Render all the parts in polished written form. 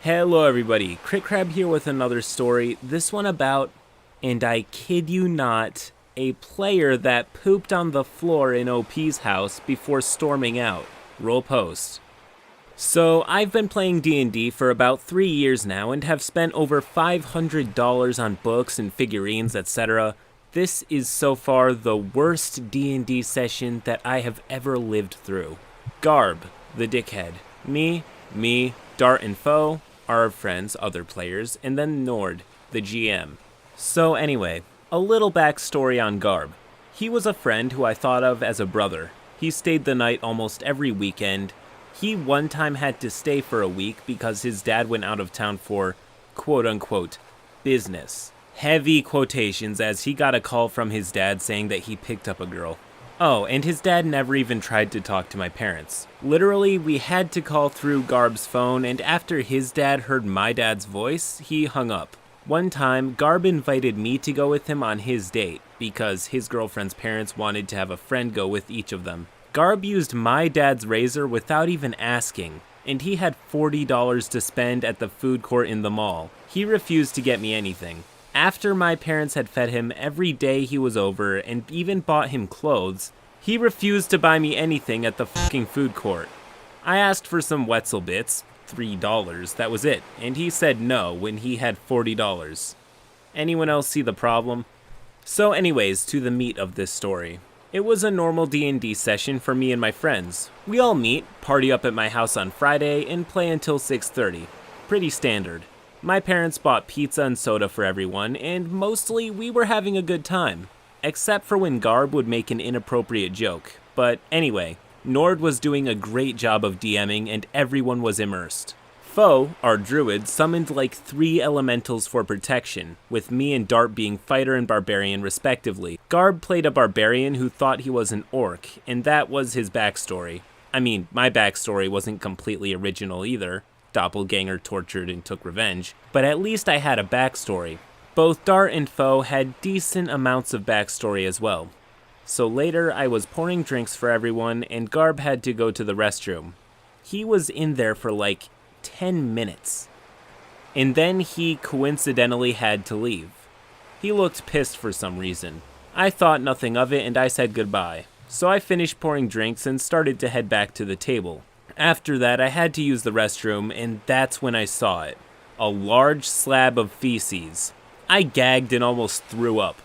Hello everybody, CritCrab here with another story, this one about, and I kid you not, a player that pooped on the floor in OP's house before storming out. Roll post. So I've been playing D&D for about 3 years now and have spent over $500 on books and figurines, etc. This is so far the worst D&D session that I have ever lived through. Garb, the dickhead. Me, Dart and Foe, our friends, other players, and then Nord, the GM. So anyway, a little backstory on Garb. He was a friend who I thought of as a brother. He stayed the night almost every weekend. He one time had to stay for a week because his dad went out of town for quote-unquote business. Heavy quotations, as he got a call from his dad saying that he picked up a girl. Oh, and his dad never even tried to talk to my parents. Literally, we had to call through Garb's phone, and after his dad heard my dad's voice, he hung up. One time, Garb invited me to go with him on his date, because his girlfriend's parents wanted to have a friend go with each of them. Garb used my dad's razor without even asking, and he had $40 to spend at the food court in the mall. He refused to get me anything. After my parents had fed him every day he was over and even bought him clothes, he refused to buy me anything at the fucking food court. I asked for some Wetzel bits, $3, that was it, and he said no when he had $40. Anyone else see the problem? So anyways, to the meat of this story. It was a normal D&D session for me and my friends. We all meet, party up at my house on Friday, and play until 6:30. Pretty standard. My parents bought pizza and soda for everyone, and mostly we were having a good time. Except for when Garb would make an inappropriate joke. But anyway, Nord was doing a great job of DMing and everyone was immersed. Foe, our druid, summoned like 3 elementals for protection, with me and Dart being fighter and barbarian respectively. Garb played a barbarian who thought he was an orc, and that was his backstory. I mean, my backstory wasn't completely original either. Doppelganger tortured and took revenge, but at least I had a backstory. Both Dart and Foe had decent amounts of backstory as well. So later I was pouring drinks for everyone and Garb had to go to the restroom. He was in there for like 10 minutes. And then he coincidentally had to leave. He looked pissed for some reason. I thought nothing of it and I said goodbye. So I finished pouring drinks and started to head back to the table. After that, I had to use the restroom, and that's when I saw it. A large slab of feces. I gagged and almost threw up.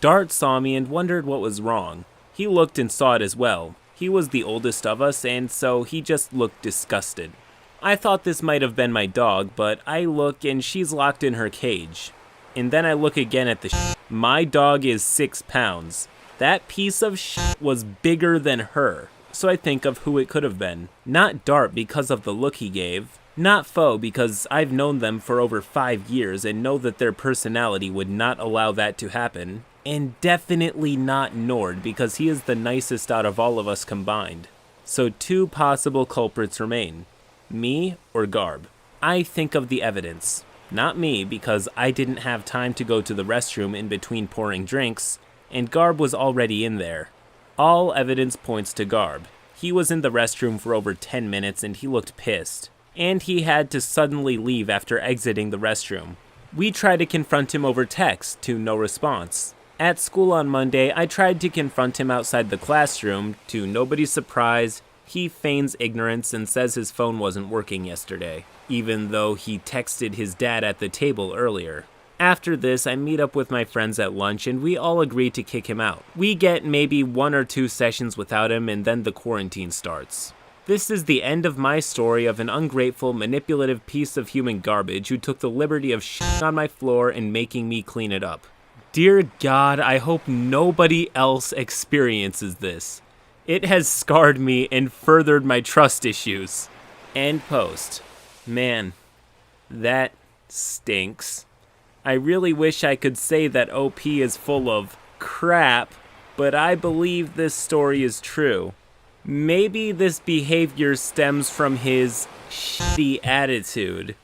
Dart saw me and wondered what was wrong. He looked and saw it as well. He was the oldest of us, and so he just looked disgusted. I thought this might have been my dog, but I look and she's locked in her cage. And then I look again at the shit. My dog is 6 pounds. That piece of shit was bigger than her. So I think of who it could have been. Not Dart because of the look he gave. Not Foe because I've known them for over 5 years and know that their personality would not allow that to happen. And definitely not Nord because he is the nicest out of all of us combined. So 2 possible culprits remain. Me or Garb. I think of the evidence. Not me because I didn't have time to go to the restroom in between pouring drinks, and Garb was already in there. All evidence points to Garb. He was in the restroom for over 10 minutes and he looked pissed. And he had to suddenly leave after exiting the restroom. We tried to confront him over text, to no response. At school on Monday, I tried to confront him outside the classroom. To nobody's surprise, he feigns ignorance and says his phone wasn't working yesterday, even though he texted his dad at the table earlier. After this, I meet up with my friends at lunch and we all agree to kick him out. We get maybe 1 or 2 sessions without him and then the quarantine starts. This is the end of my story of an ungrateful, manipulative piece of human garbage who took the liberty of shitting on my floor and making me clean it up. Dear God, I hope nobody else experiences this. It has scarred me and furthered my trust issues. End post. Man, that stinks. I really wish I could say that OP is full of crap, but I believe this story is true. Maybe this behavior stems from his shitty attitude,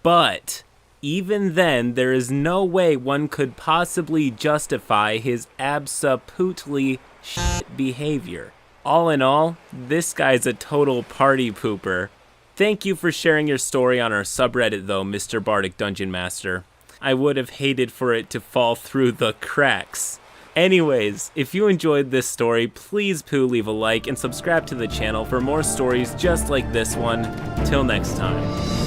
but even then, there is no way one could possibly justify his absolutely shit behavior. All in all, this guy's a total party pooper. Thank you for sharing your story on our subreddit though, Mr. Bardic Dungeon Master. I would have hated for it to fall through the cracks. Anyways, if you enjoyed this story, please leave a like and subscribe to the channel for more stories just like this one. Till next time.